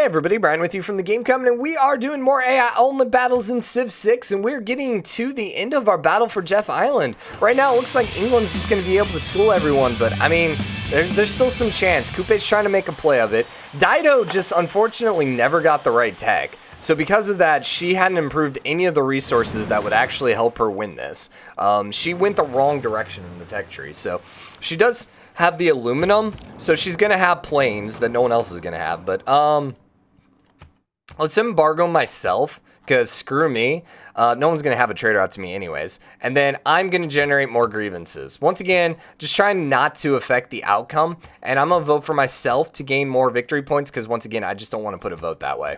Hey everybody, Brian with you from TheGameCommon, and we are doing more AI-only battles in Civ 6, and we're getting to the end of our battle for Jeff Island. Right now, it looks like England's just going to be able to school everyone, but, I mean, there's still some chance. Coupe's trying to make a play of it. Dido just, unfortunately, never got the right tech. So because of that, she hadn't improved any of the resources that would actually help her win this. She went the wrong direction in the tech tree, so she does have the aluminum, so she's going to have planes that no one else is going to have, but, let's embargo myself, because screw me. No one's going to have a trader out to me anyways. And then I'm going to generate more grievances. Once again, just trying not to affect the outcome. And I'm going to vote for myself to gain more victory points, because once again, I just don't want to put a vote that way.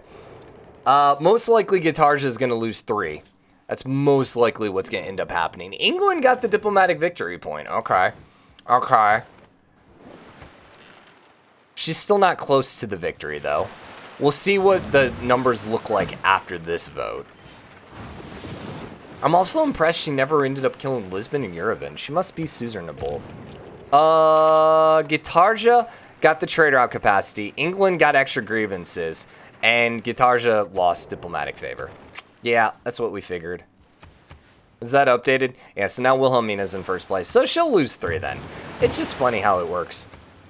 Most likely, Guitarja is going to lose 3. That's most likely what's going to end up happening. England got the diplomatic victory point. Okay. Okay. She's still not close to the victory, though. We'll see what the numbers look like after this vote. I'm also impressed she never ended up killing Lisbon and Yerevan. She must be suzerain to both. Guitarja got the trader out capacity. England got extra grievances. And Guitarja lost diplomatic favor. Yeah, that's what we figured. Is that updated? Yeah, so now Wilhelmina's in first place. So she'll lose 3 then. It's just funny how it works.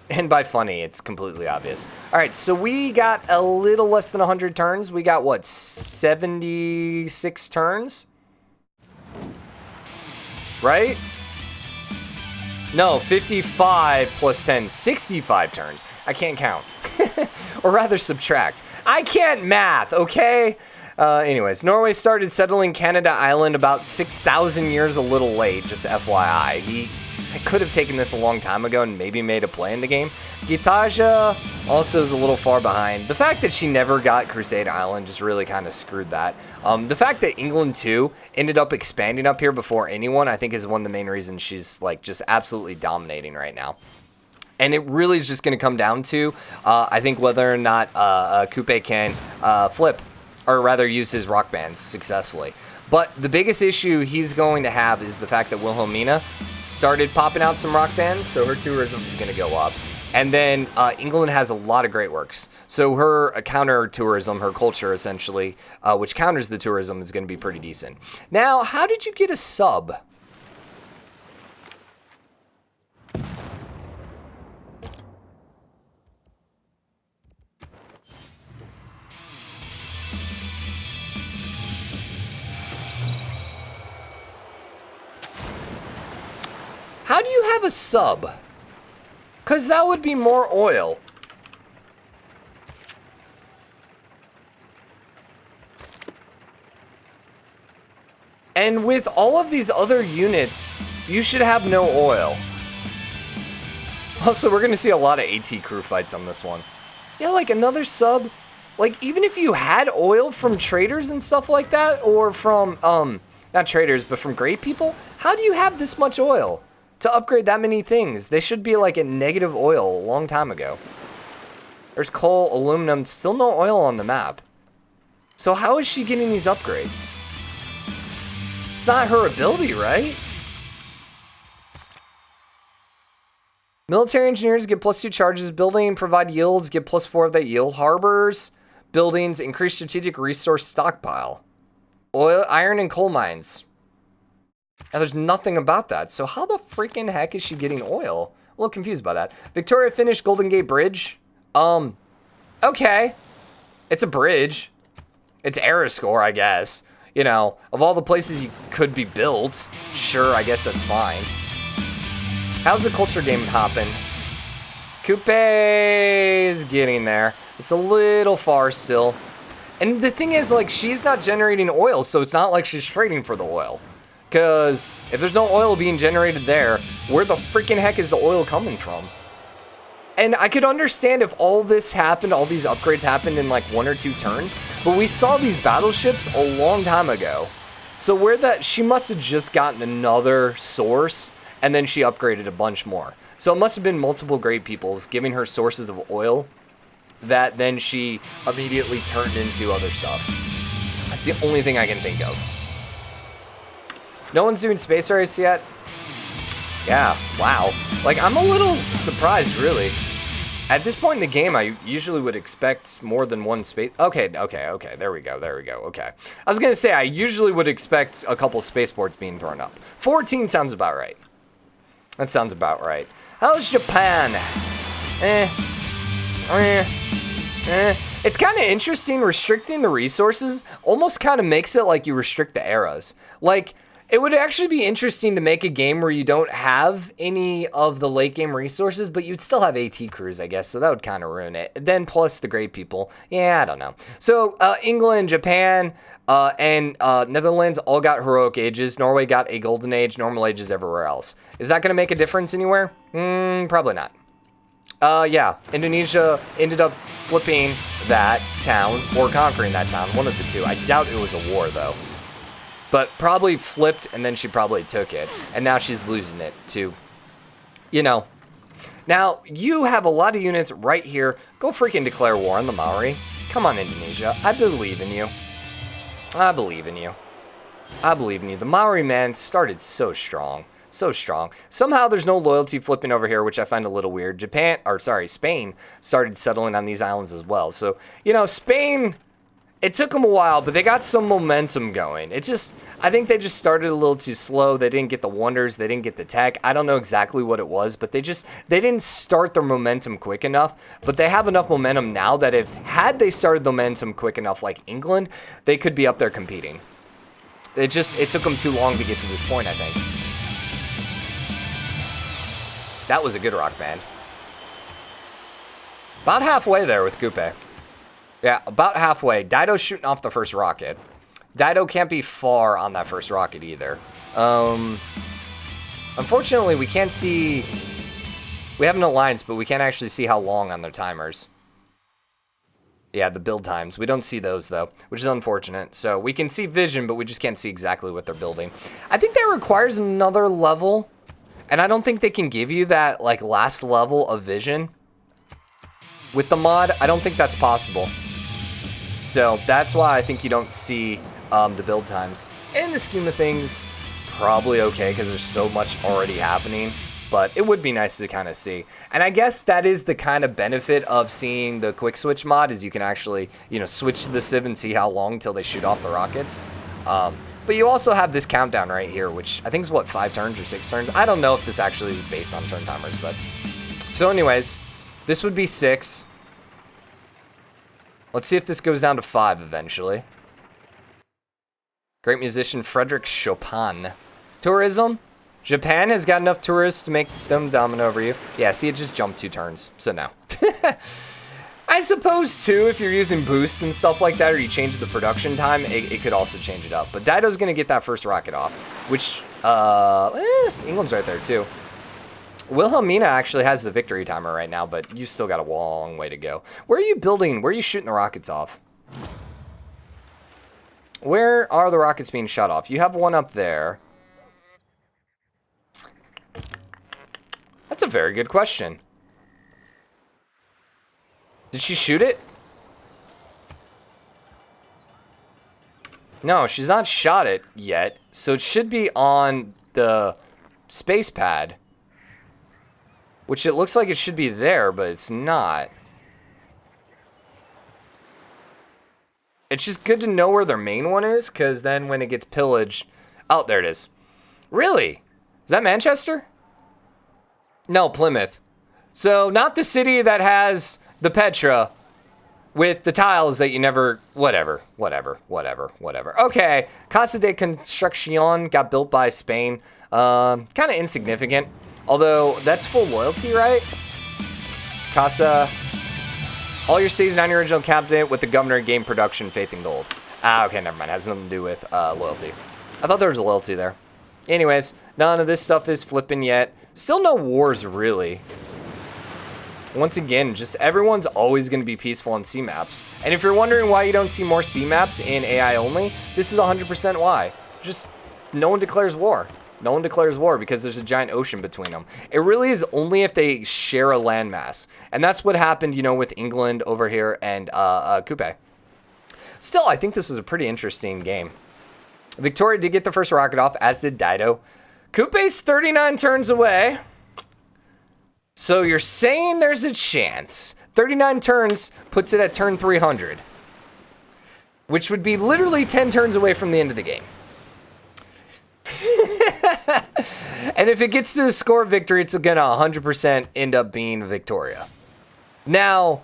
And by funny, it's completely obvious. All right, so we got a little less than 100 turns. We got, what, 76 turns? Right? No, 55 plus 10, 65 turns. I can't count. Or rather, subtract. I can't math, okay? Anyways, Norway started settling Canada Island about 6,000 years a little late, just FYI. I could have taken this a long time ago and maybe made a play in the game. Guitarja also is a little far behind. The fact that she never got Crusade Island just really kind of screwed that. The fact that England, too, ended up expanding up here before anyone, I think is one of the main reasons she's, like, just absolutely dominating right now. And it really is just going to come down to, I think, whether or not Coupe can flip, or rather use his rock bands successfully. But the biggest issue he's going to have is the fact that Wilhelmina started popping out some rock bands, so her tourism is going to go up. And then England has a lot of great works. So her counter-tourism, her culture essentially, which counters the tourism, is going to be pretty decent. Now, how did you get a sub? How do you have a sub? Because that would be more oil. And with all of these other units, you should have no oil. Also, we're going to see a lot of AT crew fights on this one. Yeah, like another sub. Like, even if you had oil from traders and stuff like that, or from, not traders, but from great people, how do you have this much oil to upgrade that many things? They should be like at negative oil a long time ago. There's coal, aluminum, still no oil on the map. So how is she getting these upgrades? It's not her ability, right? Military engineers get +2 charges. Building, provide yields, get +4 of that yield. Harbors, buildings, increase strategic resource stockpile. Oil, iron, and coal mines. Now, there's nothing about that. So how the freaking heck is she getting oil? A little confused by that. Victoria finished Golden Gate Bridge. Okay. It's a bridge. It's Aeroscore, I guess. You know, of all the places you could be built, sure, I guess that's fine. How's the culture game hopping? Coupe is getting there. It's a little far still. And the thing is, like, she's not generating oil, so it's not like she's trading for the oil. Because if there's no oil being generated there, where the freaking heck is the oil coming from? And I could understand if all this happened, all these upgrades happened in like 1 or 2 turns, but we saw these battleships a long time ago. So she must have just gotten another source, and then she upgraded a bunch more. So it must have been multiple great peoples giving her sources of oil that then she immediately turned into other stuff. That's the only thing I can think of. No one's doing space race yet? Yeah, wow. Like, I'm a little surprised, really. At this point in the game, I usually would expect more than one space. Okay. There we go. Okay. I was gonna say I usually would expect a couple spaceports being thrown up. 14 sounds about right. That sounds about right. How's Japan? It's kind of interesting. Restricting the resources almost kind of makes it like you restrict the eras. Like, it would actually be interesting to make a game where you don't have any of the late game resources, but you'd still have AT crews, I guess, so that would kind of ruin it. Then plus the great people. Yeah, I don't know. So England, Japan, and Netherlands all got heroic ages. Norway got a golden age, normal ages everywhere else. Is that going to make a difference anywhere? Probably not. Yeah, Indonesia ended up flipping that town or conquering that town, one of the two. I doubt it was a war, though. But probably flipped, and then she probably took it. And now she's losing it to, you know. Now, you have a lot of units right here. Go freaking declare war on the Maori. Come on, Indonesia. I believe in you. I believe in you. I believe in you. The Maori, man, started so strong. So strong. Somehow there's no loyalty flipping over here, which I find a little weird. Spain started settling on these islands as well. So, you know, Spain... It took them a while, but they got some momentum going. I think they just started a little too slow. They didn't get the wonders. They didn't get the tech. I don't know exactly what it was, but they didn't start their momentum quick enough. But they have enough momentum now that had they started the momentum quick enough like England, they could be up there competing. It took them too long to get to this point, I think. That was a good rock band. About halfway there with Coupe. Yeah, about halfway. Dido's shooting off the first rocket. Dido can't be far on that first rocket either. Unfortunately, we can't see... We have an alliance, but we can't actually see how long on their timers. Yeah, the build times. We don't see those, though, which is unfortunate. So we can see vision, but we just can't see exactly what they're building. I think that requires another level, and I don't think they can give you that, like, last level of vision. With the mod, I don't think that's possible. So that's why I think you don't see the build times. In the scheme of things, probably okay because there's so much already happening. But it would be nice to kind of see. And I guess that is the kind of benefit of seeing the quick switch mod is you can actually, you know, switch to the Civ and see how long until they shoot off the rockets. But you also have this countdown right here, which I think is what, 5 turns or 6 turns? I don't know if this actually is based on turn timers, but... So anyways, this would be 6. Let's see if this goes down to 5 eventually. Great musician Frederick Chopin. Tourism. Japan has got enough tourists to make them dominate over you. Yeah, see, it just jumped 2 turns, so no. I suppose, too, if you're using boosts and stuff like that, or you change the production time, it could also change it up. But Dido's going to get that first rocket off, which, England's right there, too. Wilhelmina actually has the victory timer right now, but you still got a long way to go. Where are you building? Where are you shooting the rockets off? Where are the rockets being shot off? You have one up there. That's a very good question. Did she shoot it? No, she's not shot it yet, so it should be on the space pad. Which it looks like it should be there, but it's not. It's just good to know where their main one is, because then when it gets pillaged... Oh, there it is. Really? Is that Manchester? No, Plymouth. So, not the city that has the Petra with the tiles that you never... Whatever. Okay, Casa de Construcción got built by Spain. Kind of insignificant. Although, that's full loyalty, right? Casa. All your cities and original cabinet with the governor gain production, faith, and gold. Ah, okay, never mind. It has nothing to do with loyalty. I thought there was a loyalty there. Anyways, none of this stuff is flipping yet. Still no wars, really. Once again, just everyone's always going to be peaceful on C-maps. And if you're wondering why you don't see more C-maps in AI only, this is 100% why. Just no one declares war. No one declares war because there's a giant ocean between them. It really is only if they share a landmass. And that's what happened, you know, with England over here and Coupe. Still, I think this was a pretty interesting game. Victoria did get the first rocket off, as did Dido. Coupe's 39 turns away. So you're saying there's a chance. 39 turns puts it at turn 300. Which would be literally 10 turns away from the end of the game. And if it gets to a score victory, it's gonna 100% end up being Victoria. Now,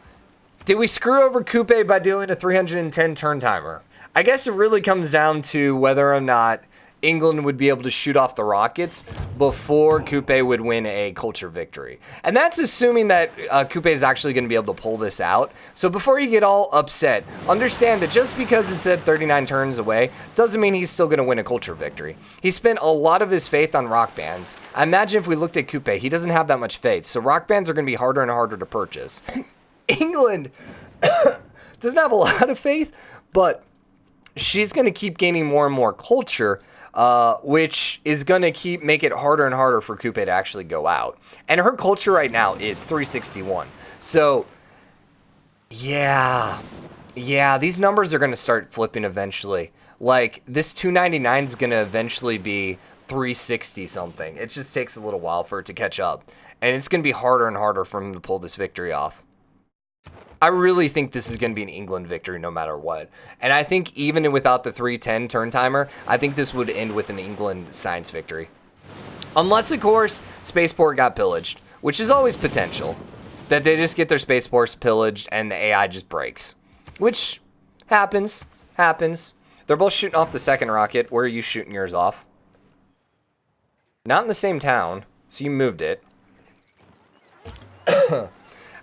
did we screw over Coupe by doing a 310 turn timer? I guess it really comes down to whether or not England would be able to shoot off the rockets before Coupe would win a culture victory. And that's assuming that Coupe is actually going to be able to pull this out. So before you get all upset, understand that just because it said 39 turns away doesn't mean he's still going to win a culture victory. He spent a lot of his faith on rock bands. I imagine if we looked at Coupe, he doesn't have that much faith. So rock bands are going to be harder and harder to purchase. England doesn't have a lot of faith, but she's going to keep gaining more and more culture, which is going to make it harder and harder for Coupe to actually go out. And her culture right now is 361. So, yeah, these numbers are going to start flipping eventually. Like, this 299 is going to eventually be 360 something. It just takes a little while for it to catch up. And it's going to be harder and harder for him to pull this victory off. I really think this is going to be an England victory no matter what. And I think even without the 310 turn timer, I think this would end with an England science victory. Unless, of course, Spaceport got pillaged, which is always potential. That they just get their spaceports pillaged and the AI just breaks. Which happens. They're both shooting off the second rocket. Where are you shooting yours off? Not in the same town, so you moved it.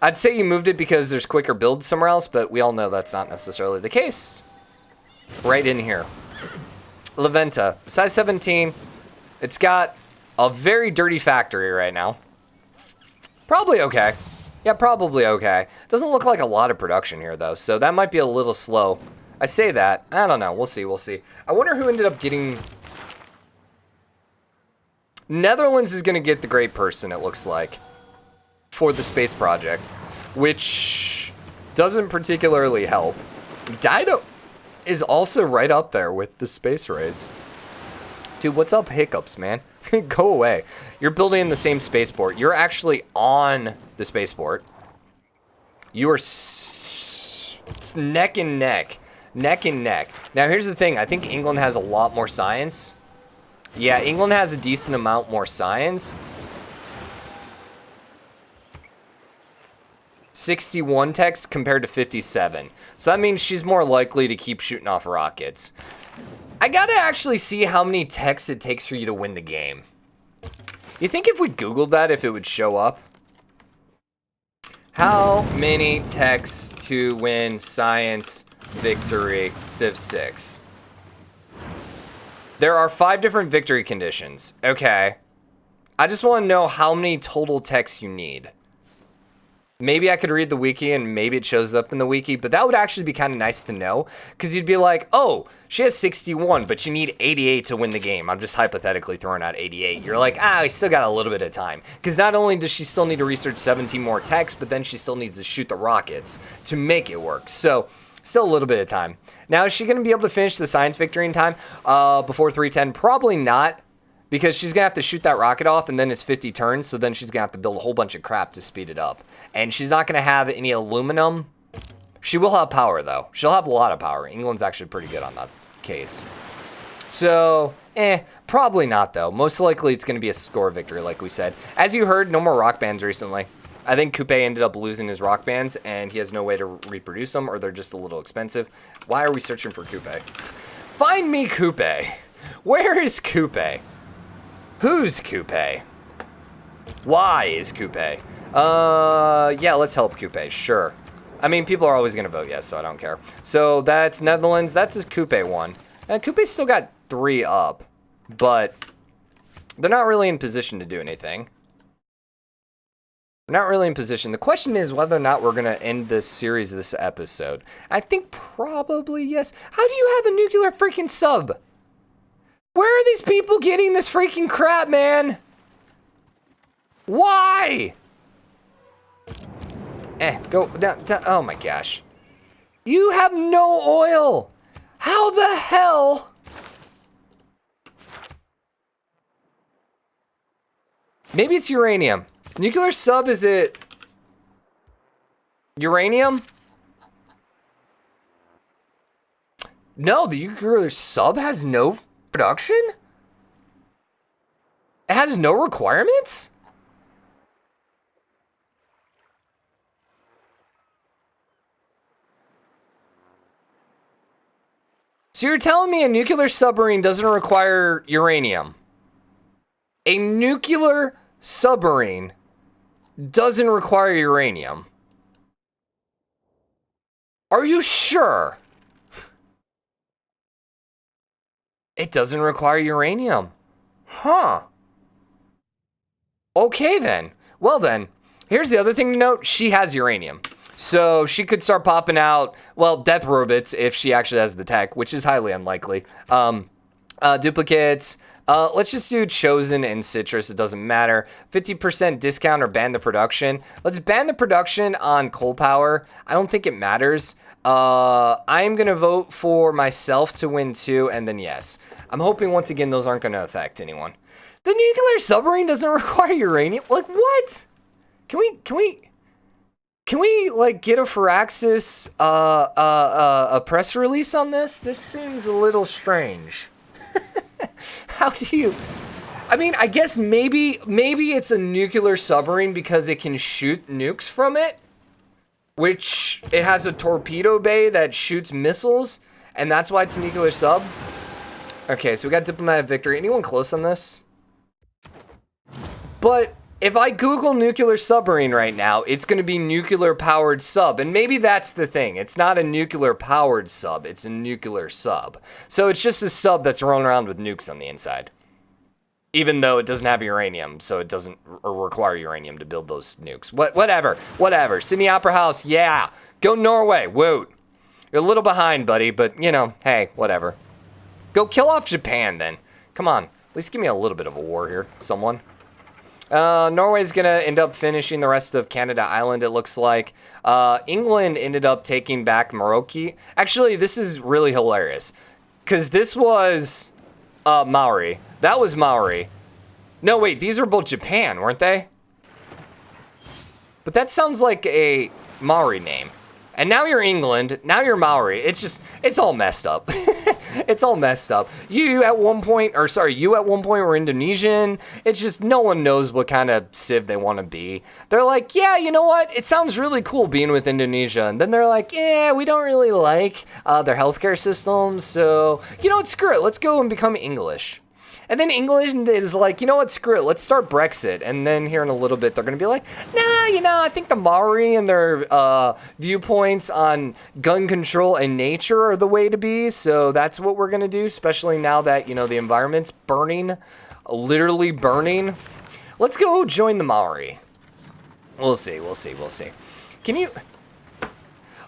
I'd say you moved it because there's quicker builds somewhere else, but we all know that's not necessarily the case. Right in here. La Venta, size 17. It's got a very dirty factory right now. Probably okay. Yeah, probably okay. Doesn't look like a lot of production here, though, so that might be a little slow. I say that. I don't know. We'll see. I wonder who ended up getting... Netherlands is going to get the great person, it looks like, for the space project, which doesn't particularly help. Dido is also right up there with the space race. Dude, what's up, hiccups, man? Go away. You're building in the same spaceport. You're actually on the spaceport. You are neck and neck. Neck and neck. Now, here's the thing. I think England has a lot more science. Yeah, England has a decent amount more science. 61 techs compared to 57. So that means she's more likely to keep shooting off rockets. I gotta actually see how many techs it takes for you to win the game. You think if we Googled that, if it would show up? How many techs to win science victory Civ 6? There are 5 different victory conditions. Okay. I just want to know how many total techs you need. Maybe I could read the wiki and maybe it shows up in the wiki, but that would actually be kind of nice to know, because you'd be like, oh, she has 61, but you need 88 to win the game. I'm just hypothetically throwing out 88. You're like, I still got a little bit of time, because not only does she still need to research 17 more techs, but then she still needs to shoot the rockets to make it work. So still a little bit of time. Now, is she going to be able to finish the science victory in time before 310? Probably not. Because she's going to have to shoot that rocket off, and then it's 50 turns, so then she's going to have to build a whole bunch of crap to speed it up. And she's not going to have any aluminum. She will have power, though. She'll have a lot of power. England's actually pretty good on that case. So, probably not, though. Most likely it's going to be a score victory, like we said. As you heard, no more rock bands recently. I think Coupe ended up losing his rock bands, and he has no way to reproduce them, or they're just a little expensive. Why are we searching for Coupe? Find me Coupe. Where is Coupe? Who's Coupe? Why is Coupe? Yeah, let's help Coupe, sure. I mean, people are always going to vote yes, so I don't care. So that's Netherlands. That's his Coupe one. And Coupe's still got 3 up, but they're not really in position to do anything. They're not really in position. The question is whether or not we're going to end this series, this episode. I think probably yes. How do you have a nuclear freaking sub? Where are these people getting this freaking crap, man? Why? Go down. Oh my gosh. You have no oil. How the hell? Maybe it's uranium. Nuclear sub, is it uranium? No, the nuclear sub has no production? It has no requirements? So you're telling me a nuclear submarine doesn't require uranium? A nuclear submarine doesn't require uranium? Are you sure? It doesn't require uranium. Huh. Okay then. Well then, here's the other thing to note. She has uranium. So she could start popping out, well, death robots if she actually has the tech, which is highly unlikely. Duplicates. Let's just do Chosen and Citrus. It doesn't matter. 50% discount or ban the production. Let's ban the production on coal power. I don't think it matters. I'm going to vote for myself to win too, and then yes. I'm hoping once again those aren't going to affect anyone. The nuclear submarine doesn't require uranium? Like, what? Can we like get a Firaxis a press release on this? This seems a little strange. How do you? I mean, I guess maybe it's a nuclear submarine because it can shoot nukes from it, which it has a torpedo bay that shoots missiles, and that's why it's a nuclear sub. Okay, so we got diplomatic victory. Anyone close on this? But if I Google nuclear submarine right now, it's going to be nuclear powered sub. And maybe that's the thing. It's not a nuclear powered sub. It's a nuclear sub. So it's just a sub that's rolling around with nukes on the inside. Even though it doesn't have uranium, so it doesn't require uranium to build those nukes. Whatever. Sydney Opera House, yeah. Go Norway, woot. You're a little behind, buddy, but, you know, hey, whatever. Go kill off Japan, then. Come on. At least give me a little bit of a war here, someone. Norway's gonna end up finishing the rest of Canada Island, it looks like. England ended up taking back Morocco. Actually, this is really hilarious. Because this was Maori. That was Maori. No, wait, these were both Japan, weren't they? But that sounds like a Maori name. And now you're England, now you're Maori. It's all messed up. It's all messed up. You at one point were Indonesian. It's just no one knows what kind of civ they want to be. They're like, yeah, you know what? It sounds really cool being with Indonesia. And then they're like, yeah, we don't really like their healthcare system. So, you know what? Screw it. Let's go and become English. And then England is like, you know what, screw it, let's start Brexit. And then here in a little bit, they're going to be like, nah, you know, I think the Maori and their viewpoints on gun control and nature are the way to be. So that's what we're going to do, especially now that, you know, the environment's burning, literally burning. Let's go join the Maori. We'll see. Can you...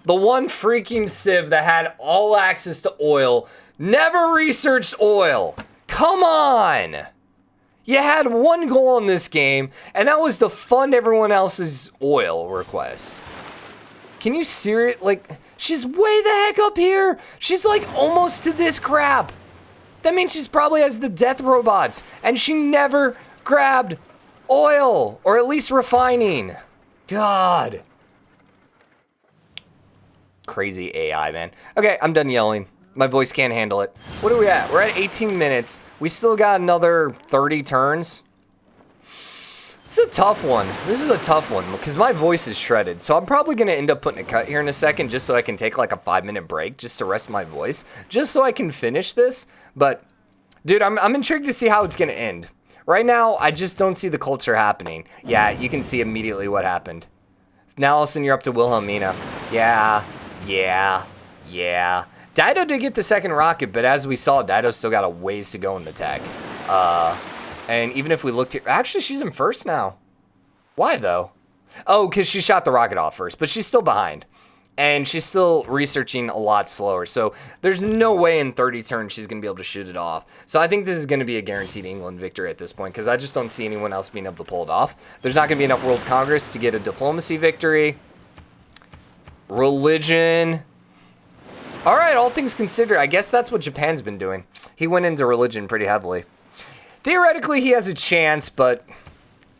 The one freaking civ that had all access to oil, never researched oil. Come on! You had one goal in this game, and that was to fund everyone else's oil request. Can you like, she's way the heck up here. She's like almost to this crap. That means she's probably has the death robots, and she never grabbed oil, or at least refining. God. Crazy AI, man. Okay, I'm done yelling. My voice can't handle it. What are we at? We're at 18 minutes. We still got another 30 turns. This is a tough one. This is a tough one because my voice is shredded. So I'm probably going to end up putting a cut here in a second just so I can take like a 5-minute break just to rest my voice. Just so I can finish this. But, dude, I'm intrigued to see how it's going to end. Right now, I just don't see the culture happening. Yeah, you can see immediately what happened. Now all of a sudden you're up to Wilhelmina. Yeah. Dido did get the second rocket, but as we saw, Dido's still got a ways to go in the tech. And even if we looked here, actually, she's in first now. Why, though? Oh, because she shot the rocket off first, but she's still behind. And she's still researching a lot slower. So there's no way in 30 turns she's going to be able to shoot it off. So I think this is going to be a guaranteed England victory at this point, because I just don't see anyone else being able to pull it off. There's not going to be enough World Congress to get a diplomacy victory. Religion. All right, all things considered, I guess that's what Japan's been doing. He went into religion pretty heavily. Theoretically, he has a chance, but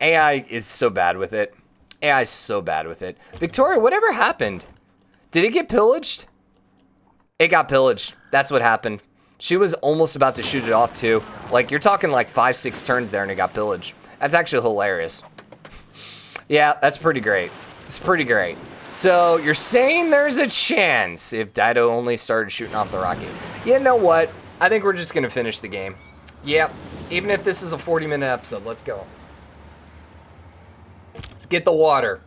AI is so bad with it. AI is so bad with it. Victoria, whatever happened? Did it get pillaged? It got pillaged. That's what happened. She was almost about to shoot it off too. Like, you're talking like 5-6 turns there and it got pillaged. That's actually hilarious. Yeah, that's pretty great. It's pretty great. So, you're saying there's a chance if Dido only started shooting off the rocket. You know what? I think we're just going to finish the game. Yep. Even if this is a 40-minute episode, let's go. Let's get the water.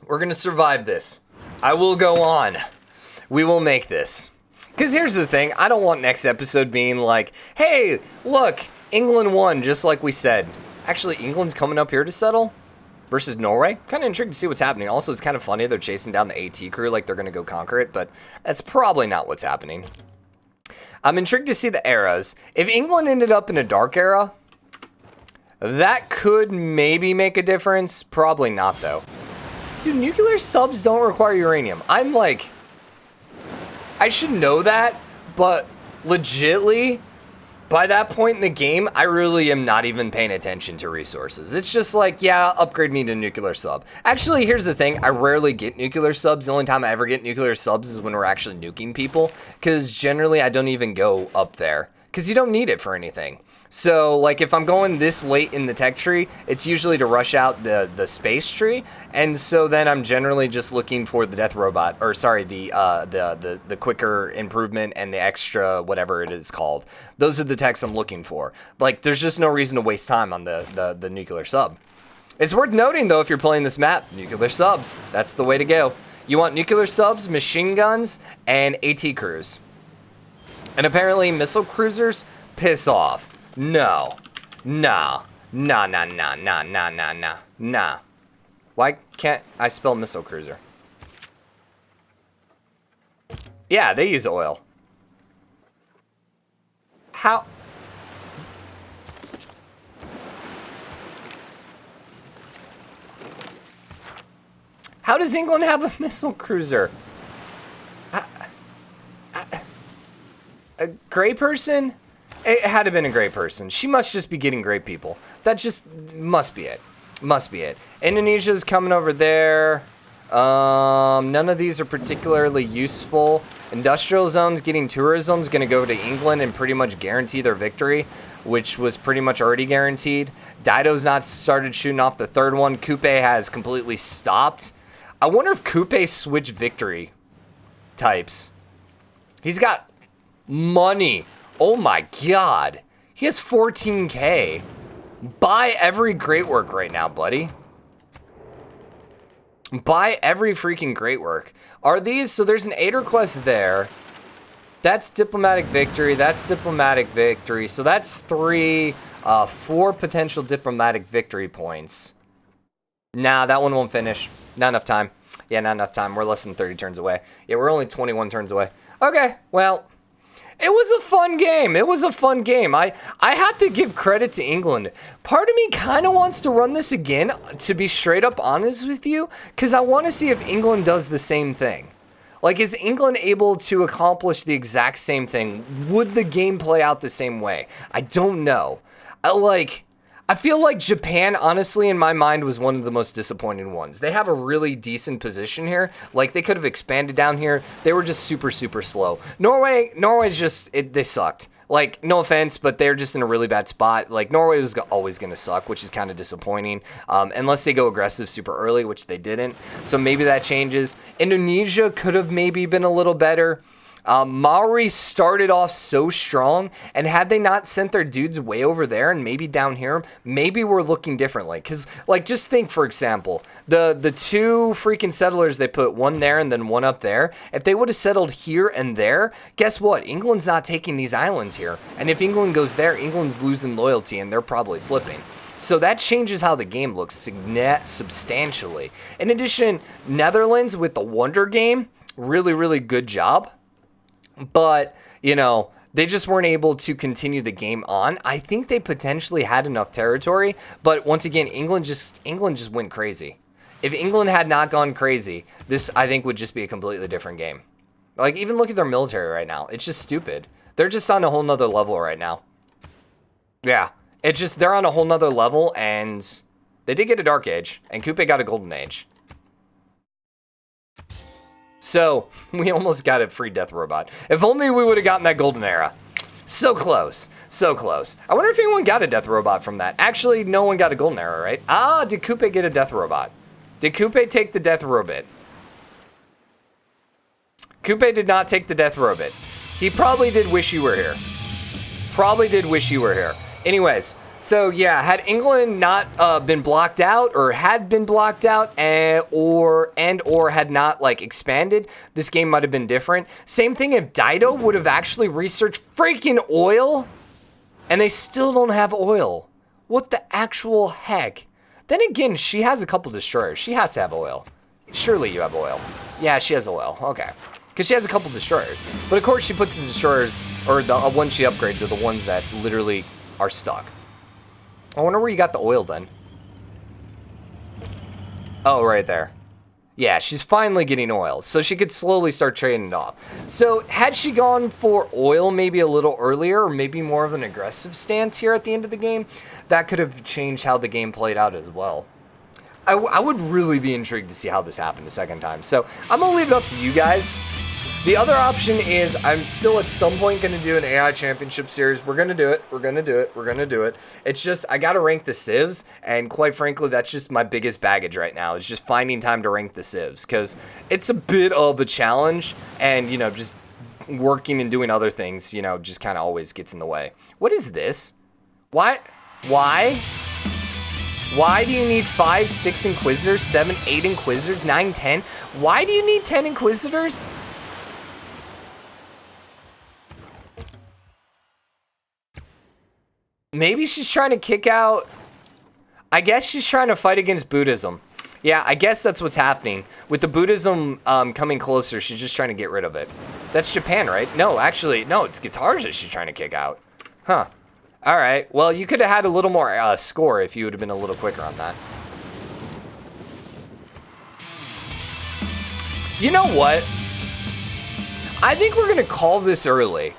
We're going to survive this. I will go on. We will make this. Because here's the thing. I don't want next episode being like, hey, look, England won, just like we said. Actually, England's coming up here to settle versus Norway. Kind of intrigued to see what's happening. Also, it's kind of funny. They're chasing down the AT crew like they're going to go conquer it, but that's probably not what's happening. I'm intrigued to see the eras. If England ended up in a dark era, that could maybe make a difference. Probably not, though. Dude, nuclear subs don't require uranium. I'm like, I should know that, but legitly, by that point in the game, I really am not even paying attention to resources. It's just like, yeah, upgrade me to nuclear sub. Actually, here's the thing. I rarely get nuclear subs. The only time I ever get nuclear subs is when we're actually nuking people, because generally I don't even go up there, because you don't need it for anything. So, like, if I'm going this late in the tech tree, it's usually to rush out the space tree, and so then I'm generally just looking for the death robot, or sorry, the quicker improvement and the extra whatever it is called. Those are the techs I'm looking for. Like, there's just no reason to waste time on the nuclear sub. It's worth noting, though, if you're playing this map, nuclear subs, that's the way to go. You want nuclear subs, machine guns, and AT crews. And apparently missile cruisers, piss off. No. Nah. Nah, nah, nah, nah, nah, nah, nah, nah. Why can't I spell missile cruiser? Yeah, they use oil. How? How does England have a missile cruiser? A gray person? It had to have been a great person. She must just be getting great people. That just must be it. Must be it. Indonesia's coming over there. None of these are particularly useful. Industrial zone's getting tourism's going to go to England and pretty much guarantee their victory, which was pretty much already guaranteed. Dido's not started shooting off the third one. Coupe has completely stopped. I wonder if Coupe switched victory types. He's got money. Oh my god. He has 14k. Buy every great work right now, buddy. Buy every freaking great work. Are these, so there's an aid request there. That's diplomatic victory. That's diplomatic victory. So that's 4 potential diplomatic victory points. Nah, that one won't finish. Not enough time. Yeah, not enough time. We're less than 30 turns away. Yeah, we're only 21 turns away. Okay, well, it was a fun game. It was a fun game. I have to give credit to England. Part of me kind of wants to run this again, to be straight up honest with you, because I want to see if England does the same thing. Like, is England able to accomplish the exact same thing? Would the game play out the same way? I don't know. I feel like Japan, honestly, in my mind, was one of the most disappointing ones. They have a really decent position here. Like, they could have expanded down here. They were just super, super slow. Norway's just, they sucked. Like, no offense, but they're just in a really bad spot. Like, Norway was always going to suck, which is kind of disappointing. Unless they go aggressive super early, which they didn't. So maybe that changes. Indonesia could have maybe been a little better. Maori started off so strong, and had they not sent their dudes way over there and maybe down here, maybe we're looking differently. Because, like, just think, for example, the 2 freaking settlers they put, one there and then one up there, if they would have settled here and there, guess what? England's not taking these islands here. And if England goes there, England's losing loyalty, and they're probably flipping. So that changes how the game looks substantially. In addition, Netherlands with the Wonder Game, really, really good job. But, you know, they just weren't able to continue the game on. I think they potentially had enough territory, but once again, England just went crazy. If England had not gone crazy, this, I think, would just be a completely different game. Like, even look at their military right now. It's just stupid. They're just on a whole nother level right now. Yeah, It's just they're on a whole nother level, and they did get a Dark Age, and Coupe got a Golden Age. So, we almost got a free Death Robot. If only we would have gotten that Golden Era. So close. So close. I wonder if anyone got a Death Robot from that. Actually, no one got a Golden Era, right? Ah, did Coupe get a Death Robot? Did Coupe take the Death Robot? Coupe did not take the Death Robot. He probably did wish you were here. Probably did wish you were here. Anyways, so yeah, had England not been blocked out, or had been blocked out, or had not like expanded, this game might have been different. Same thing if Dido would have actually researched freaking oil, and they still don't have oil. What the actual heck? Then again, she has a couple destroyers. She has to have oil. Surely you have oil. Yeah, she has oil. Okay. Because she has a couple destroyers. But of course she puts the destroyers, or the ones she upgrades are the ones that literally are stuck. I wonder where you got the oil then. Oh, right there. Yeah, she's finally getting oil. So she could slowly start trading it off. So had she gone for oil maybe a little earlier, or maybe more of an aggressive stance here at the end of the game, that could have changed how the game played out as well. I would really be intrigued to see how this happened a second time. So I'm going to leave it up to you guys. The other option is I'm still at some point going to do an AI championship series. We're going to do it. We're going to do it. We're going to do it. It's just I got to rank the civs. And quite frankly, that's just my biggest baggage right now is just finding time to rank the civs. Because it's a bit of a challenge. And, you know, just working and doing other things, you know, just kind of always gets in the way. What is this? What? Why? Why do you need 5, 6 Inquisitors, 7, 8 Inquisitors, 9, 10? Why do you need 10 Inquisitors? Maybe she's trying to kick out... I guess she's trying to fight against Buddhism. Yeah, I guess that's what's happening. With the Buddhism coming closer, she's just trying to get rid of it. That's Japan, right? No, actually, no, it's guitars that she's trying to kick out. Huh. All right, well, you could have had a little more score if you would have been a little quicker on that. You know what? I think we're going to call this early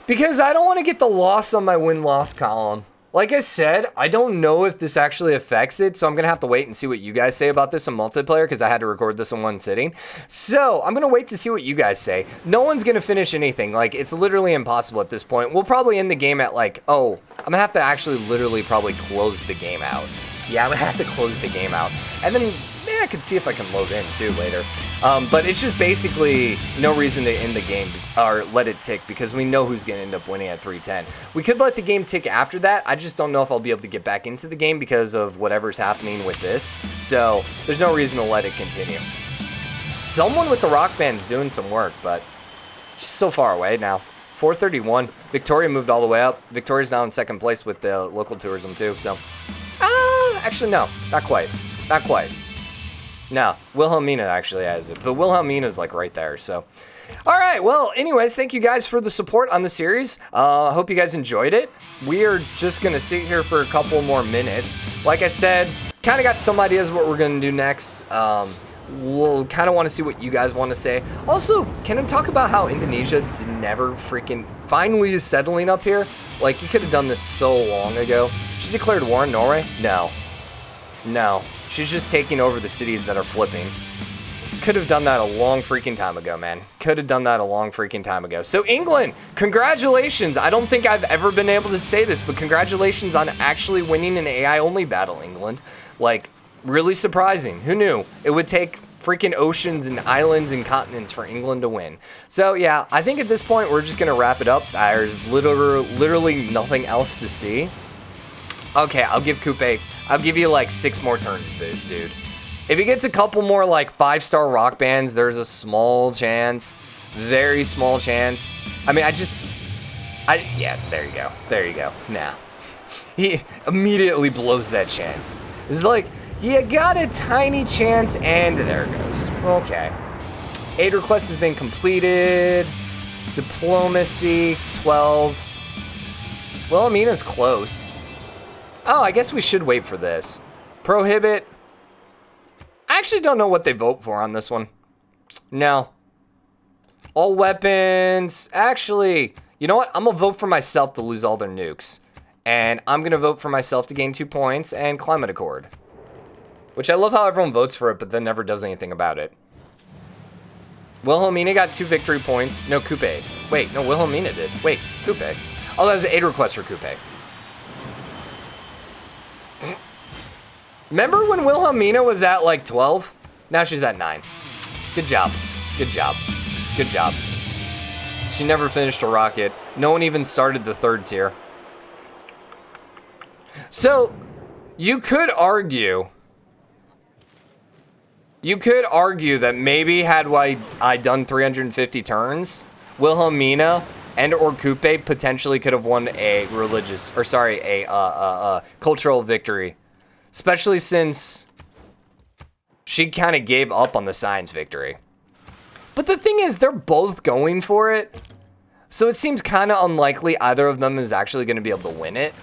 because I don't want to get the loss on my win-loss column. Like I said, I don't know if this actually affects it, so I'm going to have to wait and see what you guys say about this in multiplayer because I had to record this in one sitting. So I'm going to wait to see what you guys say. No one's going to finish anything. Like, it's literally impossible at this point. We'll probably end the game at like, oh, I'm going to have to actually literally probably close the game out. Yeah, I'm going to have to close the game out. And then maybe I could see if I can load in too later. But it's just basically no reason to end the game or let it tick because we know who's going to end up winning at 310. We could let the game tick after that. I just don't know if I'll be able to get back into the game because of whatever's happening with this. So there's no reason to let it continue. Someone with the rock band's doing some work, but it's just so far away now. 431. Victoria moved all the way up. Victoria's now in second place with the local tourism too. So, actually no, not quite. Not quite. No, Wilhelmina actually has it, but Wilhelmina's like right there, so. All right, well, anyways, thank you guys for the support on the series. I hope you guys enjoyed it. We are just going to sit here for a couple more minutes. Like I said, kind of got some ideas what we're going to do next. We'll kind of want to see what you guys want to say. Also, can I talk about how Indonesia never freaking finally is settling up here? Like, you could have done this so long ago. She declared war on Norway? No. No. She's just taking over the cities that are flipping. Could have done that a long freaking time ago, man. Could have done that a long freaking time ago. So England, congratulations. I don't think I've ever been able to say this, but congratulations on actually winning an AI-only battle, England. Like, really surprising. Who knew? It would take freaking oceans and islands and continents for England to win. So yeah, I think at this point we're just going to wrap it up. There's literally nothing else to see. Okay, I'll give Coupe... I'll give you like 6 more turns, dude. If he gets a couple more like 5-star rock bands, there's a small chance, very small chance. I mean, yeah, there you go. There you go. Nah. He immediately blows that chance. It's like, you got a tiny chance and there it goes. Okay. Aid request has been completed. Diplomacy, 12. Well, Amina's close. Oh, I guess we should wait for this. Prohibit. I actually don't know what they vote for on this one. No. All weapons. Actually, you know what? I'm going to vote for myself to lose all their nukes. And I'm going to vote for myself to gain 2 points and climate accord. Which I love how everyone votes for it, but then never does anything about it. Wilhelmina got 2 victory points. No, Coupe. Wait, no, Wilhelmina did. Wait, Coupe. Oh, that was an aid request for Coupe. Remember when Wilhelmina was at like 12? Now she's at 9. Good job. Good job. Good job. She never finished a rocket. No one even started the 3rd tier. So, you could argue that maybe had I done 350 turns, Wilhelmina and or Coupe potentially could have won a cultural victory. Especially since she kind of gave up on the science victory. But the thing is, they're both going for it. So it seems kind of unlikely either of them is actually going to be able to win it.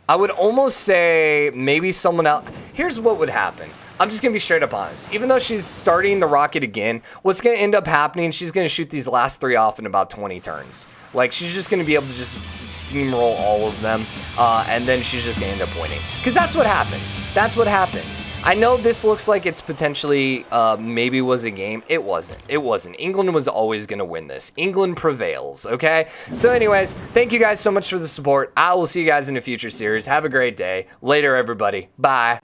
I would almost say maybe someone else. Here's what would happen. I'm just going to be straight up honest. Even though she's starting the rocket again, what's going to end up happening, she's going to shoot these last 3 off in about 20 turns. Like, she's just going to be able to just steamroll all of them, and then she's just going to end up winning. Because that's what happens. That's what happens. I know this looks like it's potentially maybe was a game. It wasn't. It wasn't. England was always going to win this. England prevails, okay? So anyways, thank you guys so much for the support. I will see you guys in a future series. Have a great day. Later, everybody. Bye.